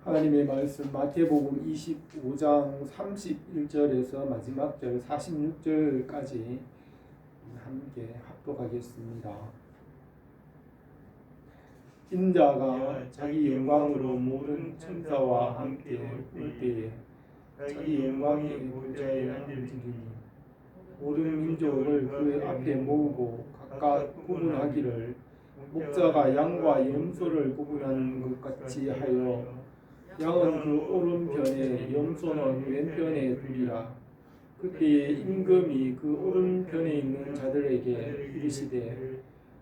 하나님의 말씀 마태복음 25장 31절에서 마지막 절 46절까지 함께 합독하겠습니다. 인자가 자기 영광으로 모든 천사와 함께 올 때에 자기 영광이 보좌에 앉으리니 모든 민족을 그 앞에 모으고 각각 구분하기를 목자가 양과 염소를 구분하는 것 같이 하여 양은 그 오른편에 염소는 왼편에 두리라. 그때에 임금이 그 오른편에 있는 자들에게 이르시되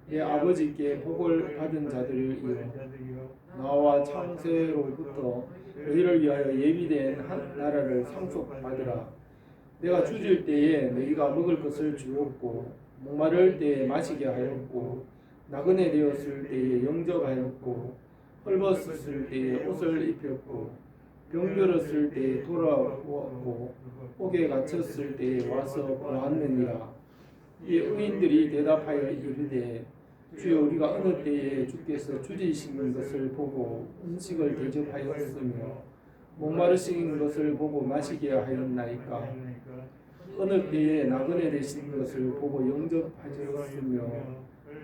내 아버지께 복을 받은 자들이여 나와 창세로부터 너희를 위하여 예비된 한 나라를 상속받으라. 내가 주질 때에 너희가 먹을 것을 주었고 목마를 때에 마시게 하였고 나그네 되었을 때에 영접하였고 헐벗었을 때에 옷을 입혔고 병들었을 때에 돌아보았고 옥에 갇혔을 때에 와서 보았느니라. 이 의인들이 대답하여 이르되 주여 우리가 어느 때에 주께서 주지시는 것을 보고 음식을 대접하였으며 목마르신 것을 보고 마시게 하였나이까. 어느 때에 나그네 되신 것을 보고 영접하셨으며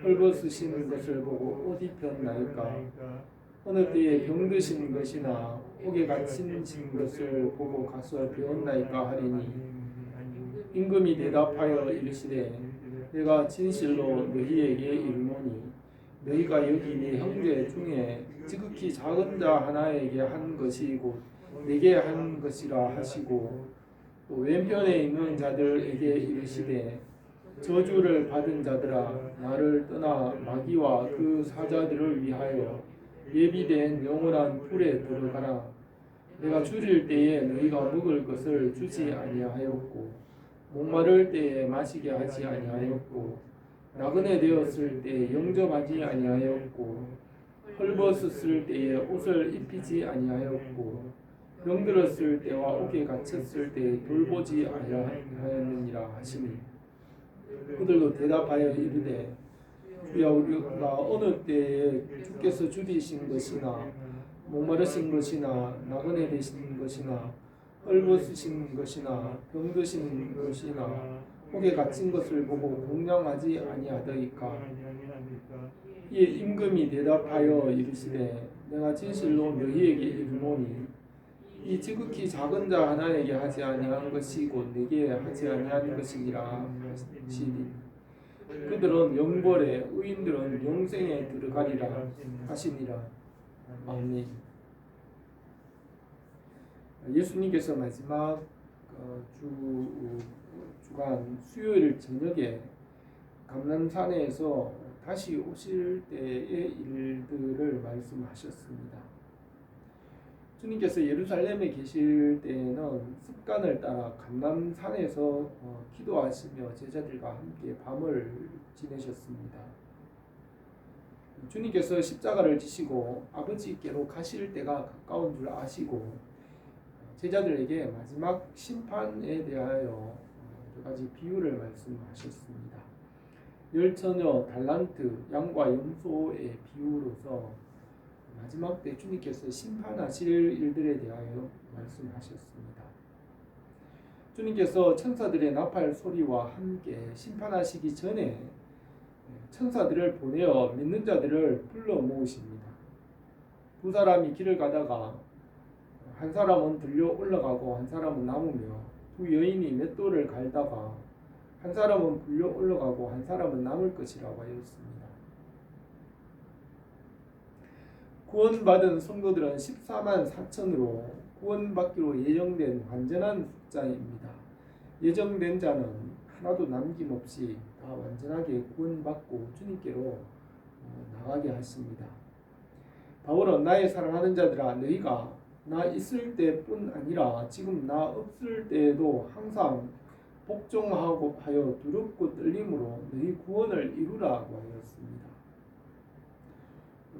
헐벗으시는 것을 보고 옷 입혔나이까. 어느 때에 병드신 것이나 옥에 갇힌 것을 보고 가서 배웠나이까 하리니 임금이 대답하여 이르시되 내가 진실로 너희에게 이르노니 너희가 여기 네 형제 중에 지극히 작은 자 하나에게 한 것이 곧 내게 한 것이라 하시고 또 왼편에 있는 자들에게 이르시되 저주를 받은 자들아 나를 떠나 마귀와 그 사자들을 위하여 예비된 영원한 불에 들어가라. 내가 줄일 때에 너희가 먹을 것을 주지 아니하였고 목마를 때에 마시게 하지 아니하였고 나그네 되었을 때에 영접하지 아니하였고 헐벗었을 때에 옷을 입히지 아니하였고 병들었을 때와 옥에 갇혔을 때에 돌보지 아니하였느니라 하시니 그들도 대답하여 이르되 주여 우리가 어느 때에 주께서 주리신 것이나 목마르신 것이나 나그네 되신 것이나 헐벗으신 것이나 병드신 것이나 옥에 갇힌 것을 보고 공양하지 아니하더이까. 이에 임금이 대답하여 이르시되 내가 진실로 너희에게 이르노니 이 지극히 작은 자 하나에게 하지 아니한 것이 곧 내게 하지 아니한 것이니라 하시니 그들은 영벌에 의인들은 영생에 들어가리라 하시니라. 아멘. 예수님께서 마지막 주간 수요일 저녁에 감람산에서 다시 오실 때의 일들을 말씀하셨습니다. 주님께서 예루살렘에 계실 때에는 습관을 따라 감람산에서 기도하시며 제자들과 함께 밤을 지내셨습니다. 주님께서 십자가를 지시고 아버지께로 가실 때가 가까운 줄 아시고 제자들에게 마지막 심판에 대하여 여러 가지 비유를 말씀하셨습니다. 열처녀, 달란트, 양과 염소의 비유로서 마지막 때 주님께서 심판하실 일들에 대하여 말씀하셨습니다. 주님께서 천사들의 나팔 소리와 함께 심판하시기 전에 천사들을 보내어 믿는 자들을 불러 모으십니다. 두 사람이 길을 가다가 한 사람은 들려 올라가고 한 사람은 남으며 두 여인이 맷돌을 갈다가 한 사람은 불려 올라가고 한 사람은 남을 것이라고 하였습니다. 구원받은 성도들은 14만 4천으로 구원받기로 예정된 완전한 숫자입니다. 예정된 자는 하나도 남김없이 다 완전하게 구원받고 주님께로 나가게 하십니다. 바울은 나의 사랑하는 자들아 너희가 나 있을 때뿐 아니라 지금 나 없을 때에도 항상 복종하고 하여 두렵고 떨림으로 너희 구원을 이루라고 하였습니다.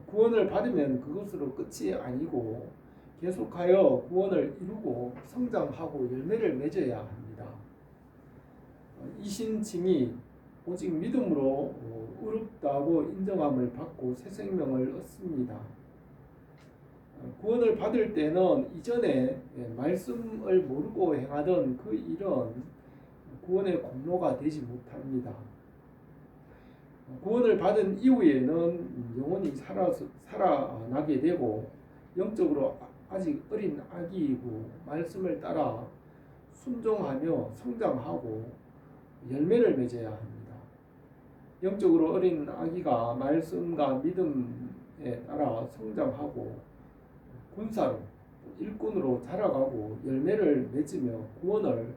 구원을 받으면 그것으로 끝이 아니고 계속하여 구원을 이루고 성장하고 열매를 맺어야 합니다. 이 신칭이 오직 믿음으로 의롭다고 인정함을 받고 새 생명을 얻습니다. 구원을 받을 때는 이전에 말씀을 모르고 행하던 그 일은 구원의 공로가 되지 못합니다. 구원을 받은 이후에는 영혼이 살아나게 되고 영적으로 아직 어린 아기이고 말씀을 따라 순종하며 성장하고 열매를 맺어야 합니다. 영적으로 어린 아기가 말씀과 믿음에 따라 성장하고 군사로 일꾼으로 자라가고 열매를 맺으며 구원을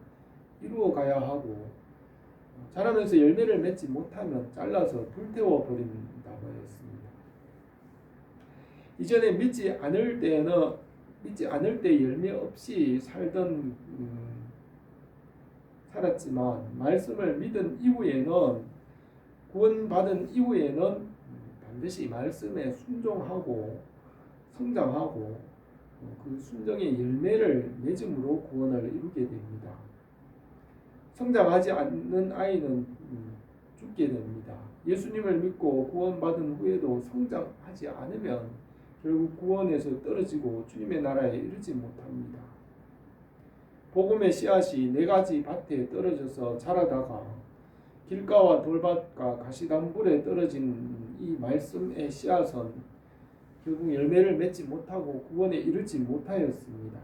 이루어 가야 하고 자라면서 열매를 맺지 못하면 잘라서 불태워 버린다고 했습니다. 이전에 믿지 않을 때 열매 없이 살았지만 말씀을 믿은 이후에는 구원받은 이후에는 반드시 말씀에 순종하고 성장하고 그 순종의 열매를 맺음으로 구원을 이루게 됩니다. 성장하지 않는 아이는 죽게 됩니다. 예수님을 믿고 구원받은 후에도 성장하지 않으면 결국 구원에서 떨어지고 주님의 나라에 이르지 못합니다. 복음의 씨앗이 4가지 밭에 떨어져서 자라다가 길가와 돌밭과 가시덤불에 떨어진 이 말씀의 씨앗은 결국 열매를 맺지 못하고 구원에 이르지 못하였습니다.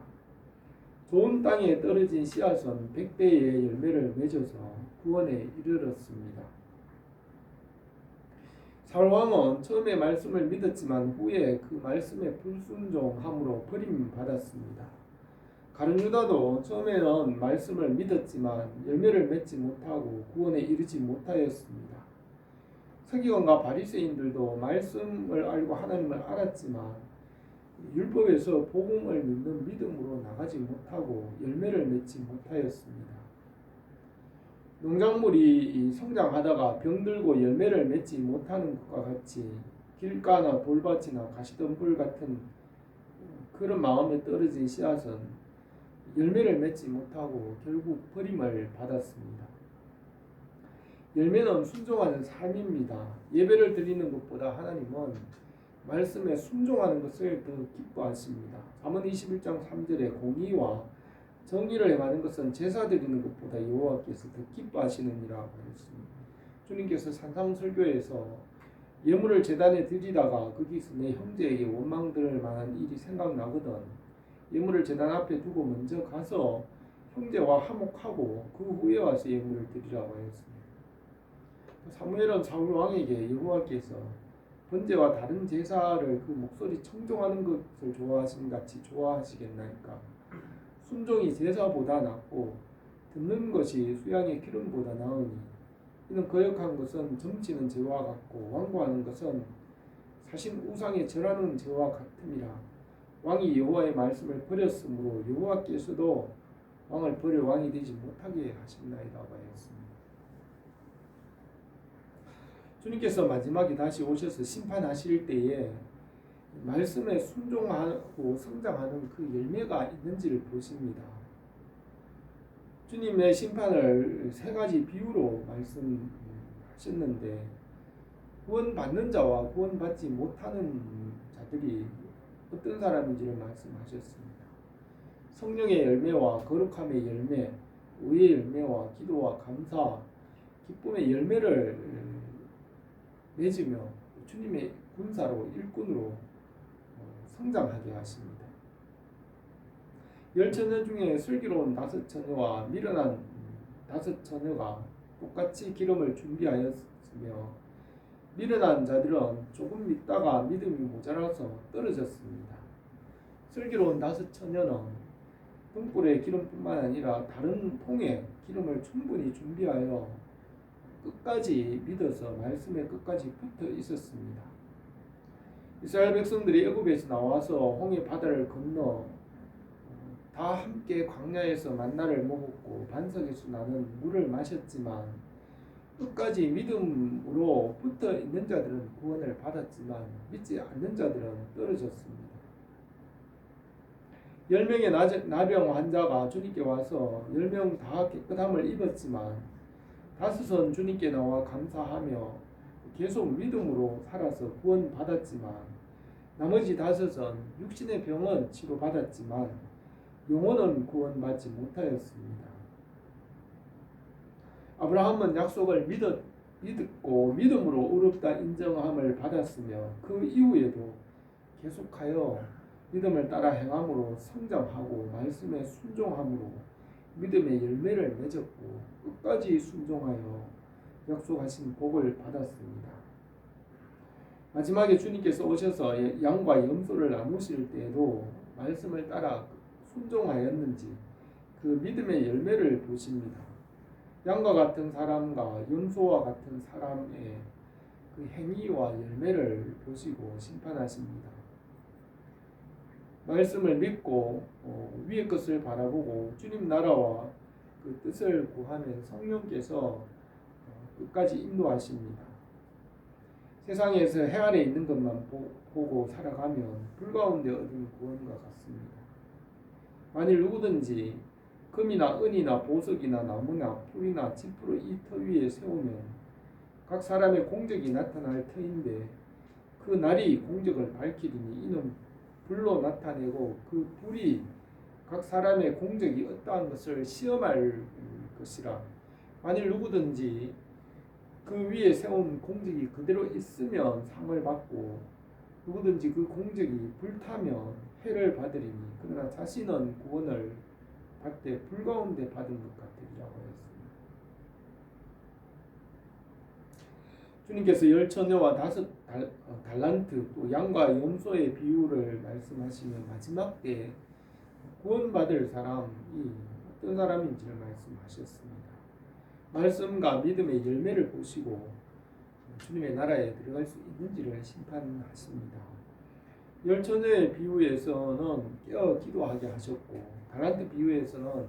좋은 땅에 떨어진 씨앗은 100배의 열매를 맺어서 구원에 이르렀습니다. 사울왕은 처음에 말씀을 믿었지만 후에 그 말씀에 불순종함으로 버림받았습니다. 가룟 유다도 처음에는 말씀을 믿었지만 열매를 맺지 못하고 구원에 이르지 못하였습니다. 서기관과 바리새인들도 말씀을 알고 하나님을 알았지만 율법에서 복음을 믿는 믿음으로 나가지 못하고 열매를 맺지 못하였습니다. 농작물이 성장하다가 병들고 열매를 맺지 못하는 것과 같이 길가나 돌밭이나 가시덤불 같은 그런 마음에 떨어진 씨앗은 열매를 맺지 못하고 결국 버림을 받았습니다. 열매는 순종하는 삶입니다. 예배를 드리는 것보다 하나님은 말씀에 순종하는 것을 더 기뻐하십니다. 잠언 21장 3절에 공의와 정의를 행하는 것은 제사 드리는 것보다 여호와께서 더 기뻐하시느니라 그랬습니다. 주님께서 산상설교에서 예물을 제단에 드리다가 거기서 내 형제에게 원망 들을 만한 일이 생각나거든 예물을 제단 앞에 두고 먼저 가서 형제와 화목하고 그 후에 와서 예물을 드리라고 했습니다. 사무엘은 사울 왕에게 여호와께서 번제와 다른 제사를 그 목소리 청종하는 것을 좋아하시는 같이 좋아하시겠나이까. 순종이 제사보다 낫고 듣는 것이 수양의 기름보다 나으니 이는 거역한 것은 점치는 죄와 같고 완고하는 것은 사신 우상에 절하는 죄와 같음이라. 왕이 여호와의 말씀을 버렸으므로 여호와께서도 왕을 버려 왕이 되지 못하게 하셨나이다 하였습니다. 주님께서 마지막에 다시 오셔서 심판하실 때에 말씀에 순종하고 성장하는 그 열매가 있는지를 보십니다. 주님의 심판을 3가지 비유로 말씀하셨는데 구원받는 자와 구원받지 못하는 자들이 어떤 사람인지를 말씀하셨습니다. 성령의 열매와 거룩함의 열매, 의의 열매와 기도와 감사, 기쁨의 열매를 맺으며 주님의 군사로 일꾼으로 성장하게 하십니다. 10처녀 중에 슬기로운 5처녀와 미련한 5처녀가 똑같이 기름을 준비하였으며 미련한 자들은 조금 믿다가 믿음이 모자라서 떨어졌습니다. 슬기로운 5처녀는 등불에 기름뿐만 아니라 다른 통에 기름을 충분히 준비하여 끝까지 믿어서 말씀에 끝까지 붙어 있었습니다. 이스라엘 백성들이 애굽에서 나와서 홍해 바다를 건너 다 함께 광야에서 만나를 먹었고 반석에서 나는 물을 마셨지만 끝까지 믿음으로 붙어 있는 자들은 구원을 받았지만 믿지 않는 자들은 떨어졌습니다. 10명의 나병 환자가 주님께 와서 10명 다 깨끗함을 입었지만 5은 주님께 나와 감사하며 계속 믿음으로 살아서 구원받았지만 나머지 5은 육신의 병은 치료받았지만 영혼은 구원받지 못하였습니다. 아브라함은 약속을 믿고 믿음으로 의롭다 인정함을 받았으며 그 이후에도 계속하여 믿음을 따라 행함으로 성장하고 말씀에 순종함으로 믿음의 열매를 맺었고 끝까지 순종하여 약속하신 복을 받았습니다. 마지막에 주님께서 오셔서 양과 염소를 나누실 때에도 말씀을 따라 순종하였는지 그 믿음의 열매를 보십니다. 양과 같은 사람과 염소와 같은 사람의 그 행위와 열매를 보시고 심판하십니다. 말씀을 믿고 위의 것을 바라보고 주님 나라와 그 뜻을 구하는 성령께서 끝까지 인도하십니다. 세상에서 해 아래 있는 것만 보고 살아가면 불 가운데 얻은 구원과 같습니다. 만일 누구든지 금이나 은이나 보석이나 나무나 풀이나 지푸를 이 터 위에 세우면 각 사람의 공적이 나타날 터인데 그 날이 공적을 밝히리니 이는 불로 나타내고 그 불이 각 사람의 공적이 어떠한 것을 시험할 것이라. 만일 누구든지 그 위에 세운 공적이 그대로 있으면 상을 받고 누구든지 그 공적이 불타면 해를 받으리니 그러나 자신은 구원을 받되 불 가운데 받은 것 같으리라고 했습니다. 주님께서 10처녀와 5달란트 또 양과 염소의 비유를 말씀하시며 마지막 때에 구원받을 사람이 어떤 사람인지를 말씀하셨습니다. 말씀과 믿음의 열매를 보시고 주님의 나라에 들어갈 수 있는지를 심판하십니다. 10처녀의 비유에서는 깨어 기도하게 하셨고 달란트 비유에서는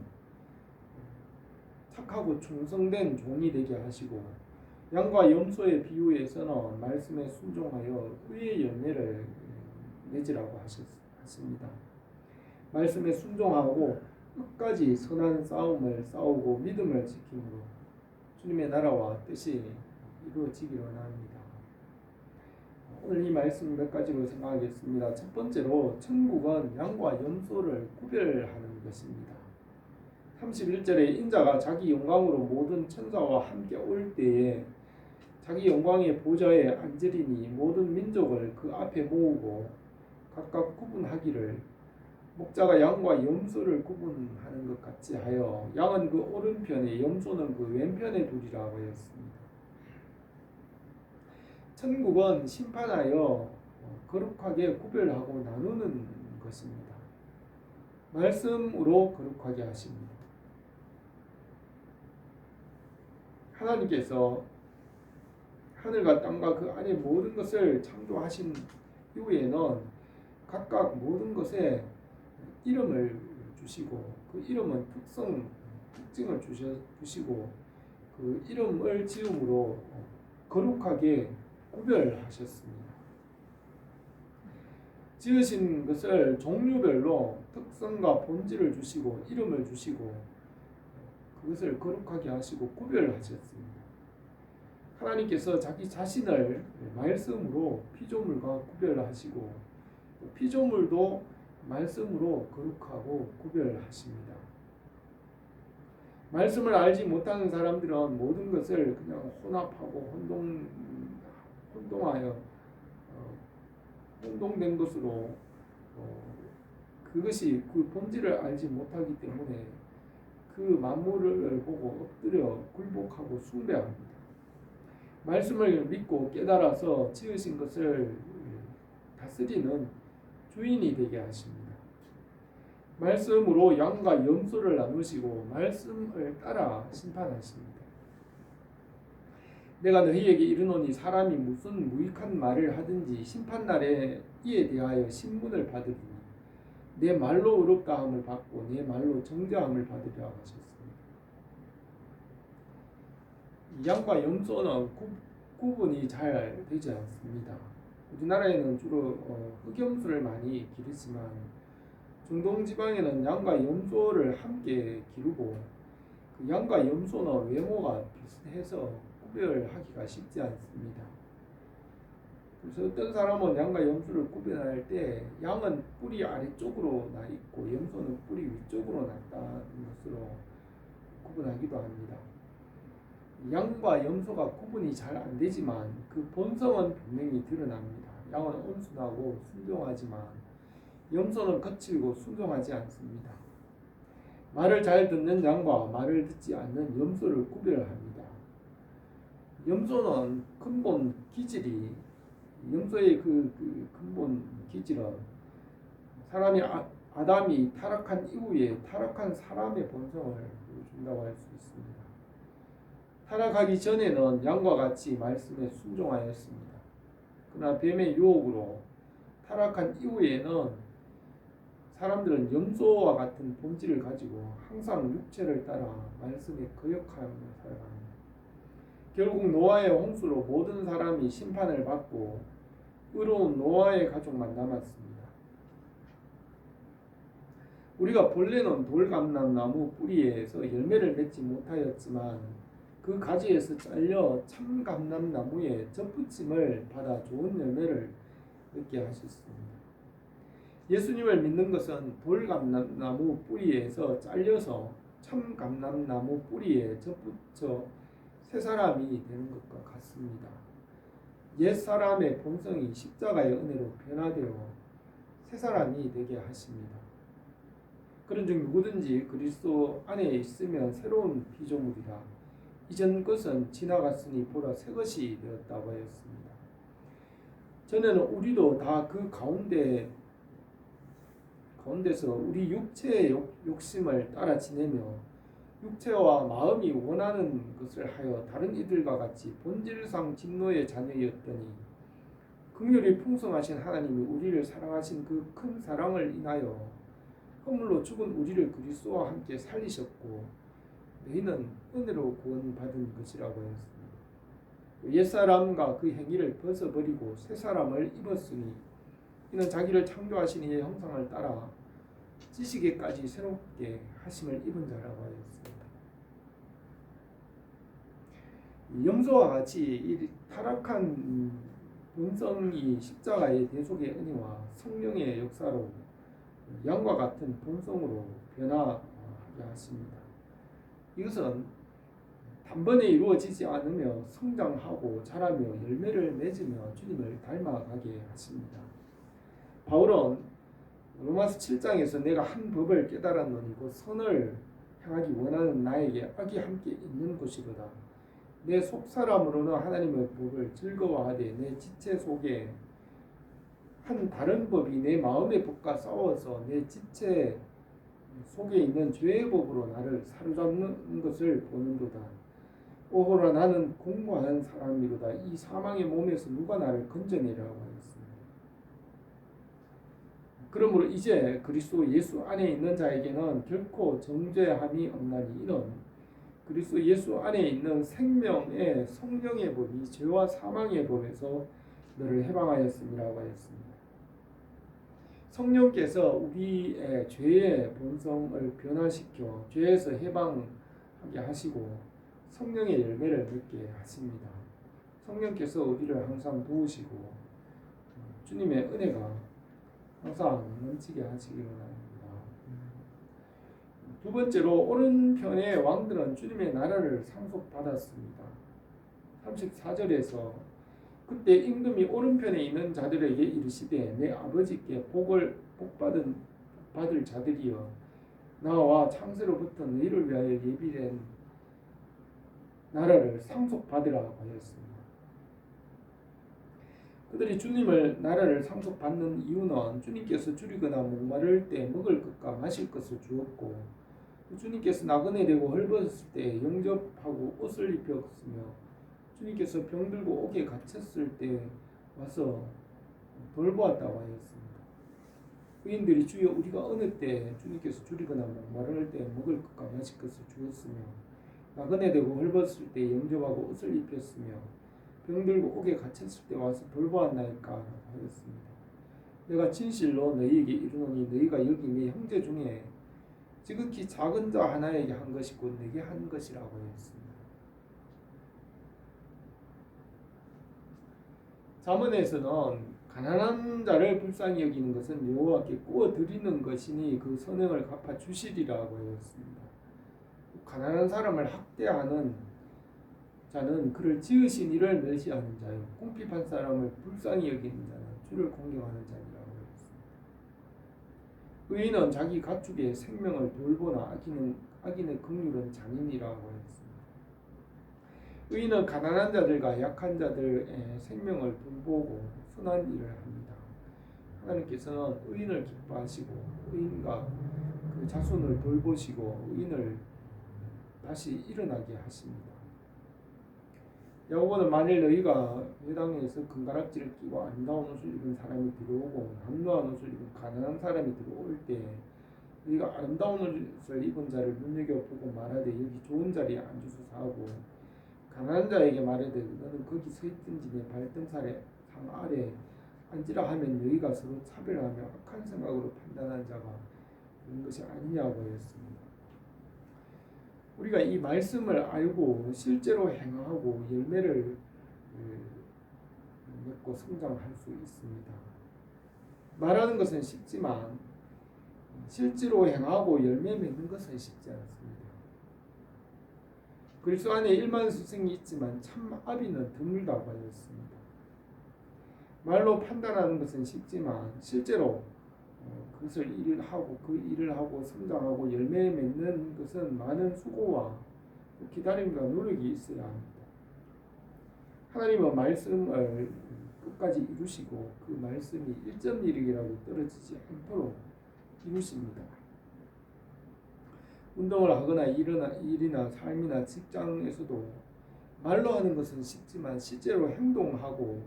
착하고 충성된 종이 되게 하시고 양과 염소의 비유에서는 말씀에 순종하여 의의 열매를 맺으라고 하십니다. 말씀에 순종하고 끝까지 선한 싸움을 싸우고 믿음을 지킴으로 주님의 나라와 뜻이 이루어지기를 원합니다. 오늘 이 말씀 몇 가지로 생각하겠습니다. 첫 번째로 천국은 양과 염소를 구별하는 것입니다. 31절에 인자가 자기 영광으로 모든 천사와 함께 올 때에 자기 영광의 보좌에 앉으리니 모든 민족을 그 앞에 모으고 각각 구분하기를 목자가 양과 염소를 구분하는 것 같이 하여 양은 그 오른편에 염소는 그 왼편에 두리라고 했습니다. 천국은 심판하여 거룩하게 구별하고 나누는 것입니다. 말씀으로 거룩하게 하십니다. 하나님께서 하늘과 땅과 그 안에 모든 것을 창조하신 이후에는 각각 모든 것에 이름을 주시고 그 이름은 특징을 주시고 그 이름을 지음으로 거룩하게 구별하셨습니다. 지으신 것을 종류별로 특성과 본질을 주시고 이름을 주시고 그것을 거룩하게 하시고 구별하셨습니다. 하나님께서 자기 자신을 말씀으로 피조물과 구별하시고 피조물도 말씀으로 거룩하고 구별하십니다. 말씀을 알지 못하는 사람들은 모든 것을 그냥 혼합하고 혼동된 것으로 그것이 그 본질을 알지 못하기 때문에 그 만물을 보고 엎드려 굴복하고 숭배합니다. 말씀을 믿고 깨달아서 지으신 것을 다스리는 주인이 되게 하십니다. 말씀으로 양과 염소를 나누시고 말씀을 따라 심판하십니다. 내가 너희에게 이르노니 사람이 무슨 무익한 말을 하든지 심판날에 이에 대하여 신문을 받으리니 내 말로 의롭다함을 받고 내 말로 정죄함을 받으리라 하셨습니다. 양과 염소는 구분이 잘 되지 않습니다. 우리나라에는 주로 흑염소를 많이 기르지만 중동 지방에는 양과 염소를 함께 기르고 그 양과 염소는 외모가 비슷해서 구별하기가 쉽지 않습니다. 그래서 어떤 사람은 양과 염소를 구별할 때 양은 뿌리 아래쪽으로 나 있고 염소는 뿌리 위쪽으로 났다는 것으로 구분하기도 합니다. 양과 염소가 구분이 잘 안 되지만 그 본성은 분명히 드러납니다. 양은 온순하고 순종하지만 염소는 거칠고 순종하지 않습니다. 말을 잘 듣는 양과 말을 듣지 않는 염소를 구별합니다. 염소는 근본 기질이 염소의 그 근본 기질은 사람이 아담이 타락한 이후에 타락한 사람의 본성을 보여준다고 할 수 있습니다. 타락하기 전에는 양과 같이 말씀에 순종하였습니다. 그러나 뱀의 유혹으로 타락한 이후에는 사람들은 염소와 같은 본질을 가지고 항상 육체를 따라 말씀에 거역하며 살아갑니다. 결국 노아의 홍수로 모든 사람이 심판을 받고 의로운 노아의 가족만 남았습니다. 우리가 본래는 돌감람나무 뿌리에서 열매를 맺지 못하였지만 그 가지에서 잘려 참감람나무에 접붙임을 받아 좋은 열매를 맺게 하셨습니다. 예수님을 믿는 것은 돌감람나무 뿌리에서 잘려서 참감람나무 뿌리에 접붙여 새 사람이 되는 것과 같습니다. 옛 사람의 본성이 십자가의 은혜로 변화되어 새 사람이 되게 하십니다. 그런즉 누구든지 그리스도 안에 있으면 새로운 피조물이라 이전 것은 지나갔으니 보라 새 것이 되었다고 하였습니다. 전에는 우리도 다 그 가운데서 우리 육체의 욕심을 따라 지내며 육체와 마음이 원하는 것을 하여 다른 이들과 같이 본질상 진노의 자녀였더니 긍휼이 풍성하신 하나님이 우리를 사랑하신 그 큰 사랑을 인하여 허물로 죽은 우리를 그리스도와 함께 살리셨고 너희는 은혜로 구원받은 것이라고 하였습니다. 옛사람과 그 행위를 벗어버리고 새사람을 입었으니 이는 자기를 창조하신 이의 형상을 따라 지식에까지 새롭게 하심을 입은 자라고 하였습니다. 염소와 같이 이 타락한 본성이 십자가의 대속의 은혜와 성령의 역사로 양과 같은 본성으로 변화하게 하십니다. 이것은 단번에 이루어지지 않으며 성장하고 자라며 열매를 맺으며 주님을 닮아가게 하십니다. 바울은 로마서 7장에서 내가 한 법을 깨달았노니 곧 선을 행하기 원하는 나에게 악이 함께 있는 것이로다. 내 속사람으로는 하나님의 법을 즐거워하되 내 지체 속에 한 다른 법이 내 마음의 법과 싸워서 내 지체 속에 있는 죄의 법으로 나를 사로잡는 것을 보는도다. 오호라 나는 공고한 사람이로다. 이 사망의 몸에서 누가 나를 건져내리라고 하였습니다. 그러므로 이제 그리스도 예수 안에 있는 자에게는 결코 정죄함이 없나니 이는 그리스도 예수 안에 있는 생명의 성령의 법이 죄와 사망의 법에서 너를 해방하였음이라고 하였습니다. 성령께서 우리의 죄의 본성을 변화시켜 죄에서 해방하게 하시고 성령의 열매를 맺게 하십니다. 성령께서 우리를 항상 도우시고 주님의 은혜가 항상 넘치게 하시기를 바랍니다. 두 번째로 오른편의 왕들은 주님의 나라를 상속받았습니다. 34절에서 그때 임금이 오른편에 있는 자들에게 이르시되 내 아버지께 받을 자들이여 나와 창세로부터 너희를 위하여 예비된 나라를 상속받으라고 하였습니다. 그들이 주님을 나라를 상속받는 이유는 주님께서 줄이거나 목마를 때 먹을 것과 마실 것을 주었고 주님께서 나그네 되고 헐벗을 때 영접하고 옷을 입혔으며 주님께서 병들고 옥에 갇혔을 때 와서 돌보았다고 하였습니다. 의인들이 주여 우리가 어느 때 주님께서 줄이거나 목마를 때 먹을 것과 마실 것을 주었으며 나그네 되고 헐벗을 때 영접하고 옷을 입혔으며 병들고 옥에 갇혔을 때 와서 돌보았나이까 하였습니다. 내가 진실로 너희에게 이르노니 너희가 여기 네 형제 중에 지극히 작은 자 하나에게 한 것이 곧 내게 한 것이라고 했습니다. 잠언에서는 가난한 자를 불쌍히 여기는 것은 여호와께 구워 드리는 것이니 그 선행을 갚아 주시리라고 했습니다. 가난한 사람을 학대하는 자는 그를 지으신 이를 멸시하는 자요, 궁핍한 사람을 불쌍히 여기는 자는 주를 공경하는 자니라고 했습니다. 의인은 자기 가축의 생명을 돌보나 악인의 긍휼은 잔인이라고 했습니다. 의인은 가난한 자들과 약한 자들의 생명을 돌보고 선한 일을 합니다. 하나님께서는 의인을 기뻐하시고 의인과 그 자손을 돌보시고 의인을 다시 일어나게 하십니다. 야고보는 만일 너희가 회당에서 금가락지를 끼고 아름다운 옷을 입은 사람이 들어오고 남루한 옷을 입은 가난한 사람이 들어올 때 너희가 아름다운 옷을 입은 자를 눈여겨보고 말하되 여기 좋은 자리에 앉으소서 하고 가난한 자에게 말하되 너는 거기 서 있든지 내 발등살에 상 아래 앉으라 하면 너희가 서로 차별하며 악한 생각으로 판단한 자가 그런 것이 아니냐고 했습니다. 우리가 이 말씀을 알고 실제로 행하고 열매를 맺고 성장할 수 있습니다. 말하는 것은 쉽지만 실제로 행하고 열매 맺는 것은 쉽지 않습니다. 그리스도 안에 일만 스승이 있지만 참 아비는 드물다고 하였습니다. 말로 판단하는 것은 쉽지만 실제로 그것을 일을 하고 성장하고 열매 맺는 것은 많은 수고와 기다림과 노력이 있어야 합니다. 하나님은 말씀을 끝까지 이루시고 그 말씀이 1.1이라도 떨어지지 않도록 이루십니다. 운동을 하거나 일이나 삶이나 직장에서도 말로 하는 것은 쉽지만 실제로 행동하고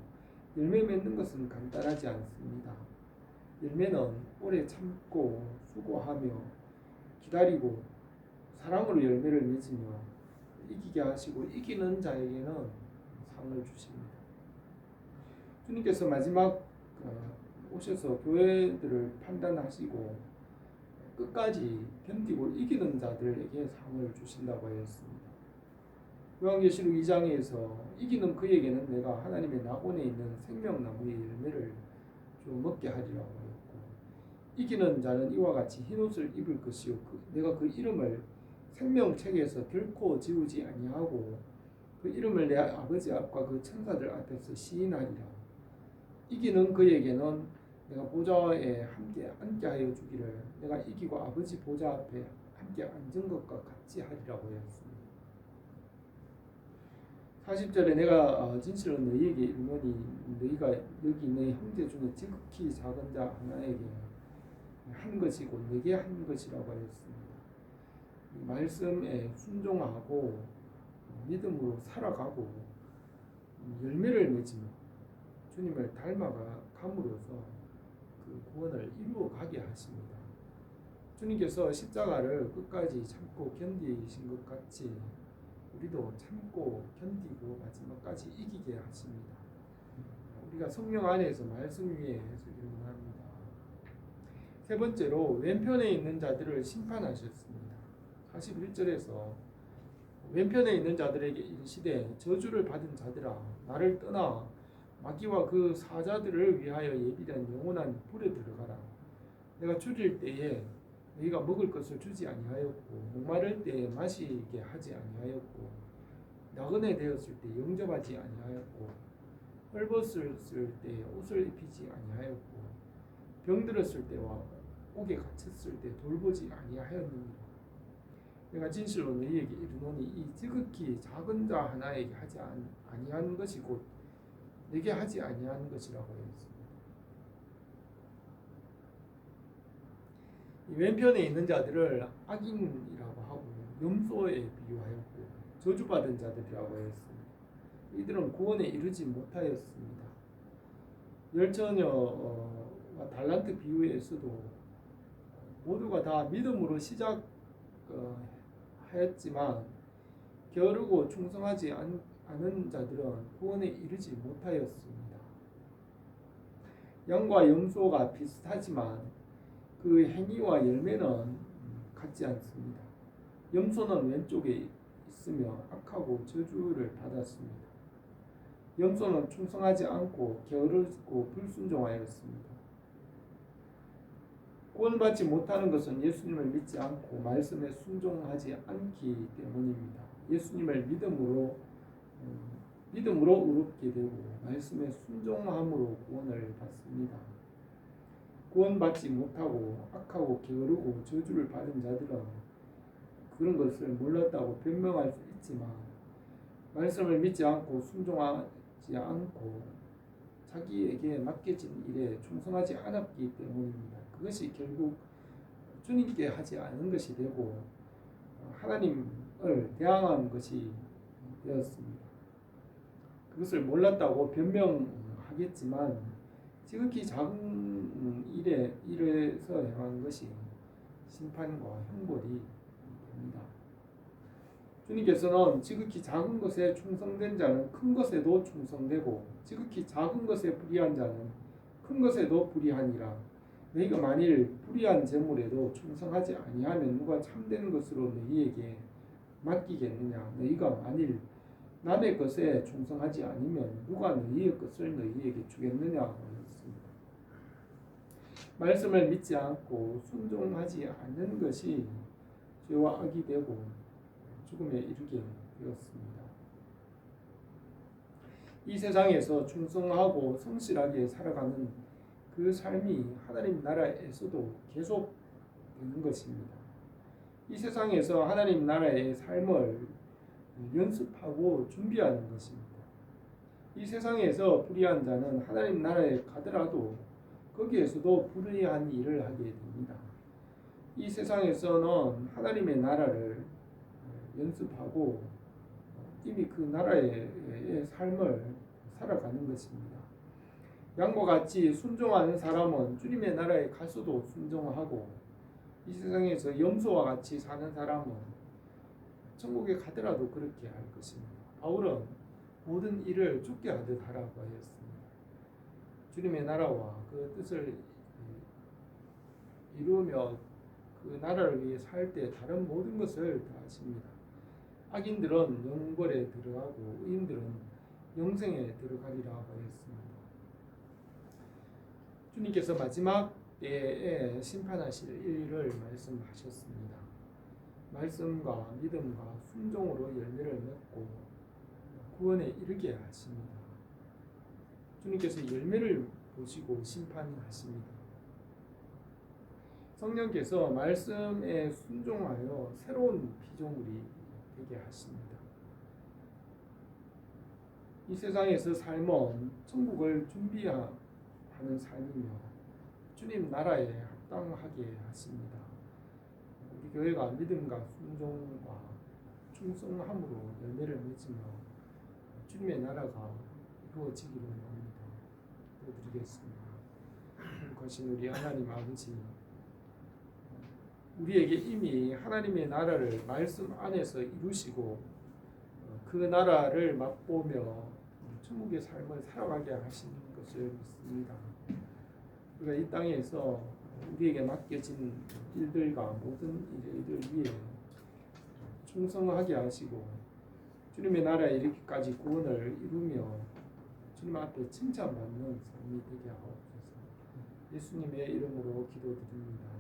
열매 맺는 것은 간단하지 않습니다. 열매는 오래 참고 수고하며 기다리고 사랑으로 열매를 맺으며 이기게 하시고 이기는 자에게는 상을 주십니다. 주님께서 마지막 오셔서 교회들을 판단하시고 끝까지 견디고 이기는 자들에게 상을 주신다고 하였습니다. 요한계시록 2장에서 이기는 그에게는 내가 하나님의 낙원에 있는 생명나무의 열매를 주 먹게 하리라고 하였고 이기는 자는 이와 같이 흰옷을 입을 것이요 내가 그 이름을 생명책에서 결코 지우지 아니하고 그 이름을 내 아버지 앞과 그 천사들 앞에서 시인하리라. 이기는 그에게는 내가 보좌에 함께 앉게 하여 주기를 내가 이기고 아버지 보좌 앞에 함께 앉은 것과 같이 하리라고 하였습니다. 40절에 내가 진실로 너희에게 이르노니 너희가 여기 내 형제 중에 지극히 작은 자 하나에게 한 것이고 내게 한 것이라고 하였습니다. 말씀에 순종하고 믿음으로 살아가고 열매를 맺으며 주님을 닮아감으로써 그 구원을 이루어가게 하십니다. 주님께서 십자가를 끝까지 참고 견디신 것 같이 우리도 참고 견디고 마지막까지 이기게 하십니다. 우리가 성령 안에서 말씀 위에 서기를 원합니다. 세 번째로 왼편에 있는 자들을 심판하셨습니다. 41절에서 왼편에 있는 자들에게 이르시되 저주를 받은 자들아 나를 떠나 마귀와 그 사자들을 위하여 예비된 영원한 불에 들어가라. 내가 줄일 때에 너희가 먹을 것을 주지 아니하였고 목마를 때에 마시게 하지 아니하였고 나그네 되었을 때 영접하지 아니하였고 헐벗을 때에 옷을 입히지 아니하였고 병들었을 때와 옥에 갇혔을 때 돌보지 아니하였느니라. 내가 진실로 너희에게 이르노니 이 지극히 작은 자 하나에게 하지 아니하는 것이 곧 내게 하지 아니하는 것이라고 했습니다. 이 왼편에 있는 자들을 악인이라고 하고 염소에 비유하였고 저주받은 자들이라고 했습니다. 이들은 구원에 이르지 못하였습니다. 열처녀와 달란트 비유에서도 모두가 다 믿음으로 시작하였지만 게으르고 충성하지 않은 자들은 구원에 이르지 못하였습니다. 양과 염소가 비슷하지만 그 행위와 열매는 같지 않습니다. 염소는 왼쪽에 있으며 악하고 저주를 받았습니다. 염소는 충성하지 않고 게으르고 불순종하였습니다. 구원받지 못하는 것은 예수님을 믿지 않고 말씀에 순종하지 않기 때문입니다. 예수님을 믿음으로 의롭게 되고 말씀에 순종함으로 구원을 받습니다. 구원받지 못하고 악하고 게으르고 저주를 받은 자들은 그런 것을 몰랐다고 변명할 수 있지만 말씀을 믿지 않고 순종하지 않고 자기에게 맡겨진 일에 충성하지 않았기 때문입니다. 그것이 결국 주님께 하지 않은 것이 되고 하나님을 대항한 것이 되었습니다. 그것을 몰랐다고 변명하겠지만 지극히 작은 일에서 행한 것이 심판과 형벌이 됩니다. 주님께서는 지극히 작은 것에 충성된 자는 큰 것에도 충성되고 지극히 작은 것에 불의한 자는 큰 것에도 불의하니라. 너희가 만일 불의한 재물에도 충성하지 아니하면 누가 참된 것으로 너희에게 맡기겠느냐. 너희가 만일 남의 것에 충성하지 않으면 누가 너희의 것을 너희에게 주겠느냐 하였습니다. 말씀을 믿지 않고 순종하지 않는 것이 죄와 악이 되고 죽음에 이르게 되었습니다. 이 세상에서 충성하고 성실하게 살아가는 그 삶이 하나님 나라에서도 계속 되는 것입니다. 이 세상에서 하나님 나라의 삶을 연습하고 준비하는 것입니다. 이 세상에서 불의한 자는 하나님 나라에 가더라도 거기에서도 불의한 일을 하게 됩니다. 이 세상에서는 하나님의 나라를 연습하고 이미 그 나라의 삶을 살아가는 것입니다. 양과 같이 순종하는 사람은 주님의 나라에 가서도 순종하고 이 세상에서 염소와 같이 사는 사람은 천국에 가더라도 그렇게 할 것입니다. 바울은 모든 일을 죽게 하듯 하라고 하였습니다. 주님의 나라와 그 뜻을 이루며 그 나라를 위해 살 때 다른 모든 것을 다 하십니다. 악인들은 영벌에 들어가고 의인들은 영생에 들어가리라 하였습니다. 주님께서 마지막 때에 심판하실 일을 말씀하셨습니다. 말씀과 믿음과 순종으로 열매를 맺고 구원에 이르게 하십니다. 주님께서 열매를 보시고 심판하십니다. 성령께서 말씀에 순종하여 새로운 피조물이 되게 하십니다. 이 세상에서 삶은 천국을 준비하는 삶이며 주님 나라에 합당하게 하십니다. 우리 교회가 믿음과 순종과 충성함으로 열매를 맺으며 주님의 나라가 이루어지기를 원합니다. 기도드리겠습니다. 거신 우리 하나님 아버지, 우리에게 이미 하나님의 나라를 말씀 안에서 이루시고 그 나라를 맛보며 천국의 삶을 살아가게 하신 것을 믿습니다. 우리가 이 땅에서 우리에게 맡겨진 일들과 모든 일들 위에 충성하게 하시고 주님의 나라에 이르기까지 구원을 이루며 주님 앞에 칭찬받는 삶이 되게 하옵소서. 예수님의 이름으로 기도드립니다.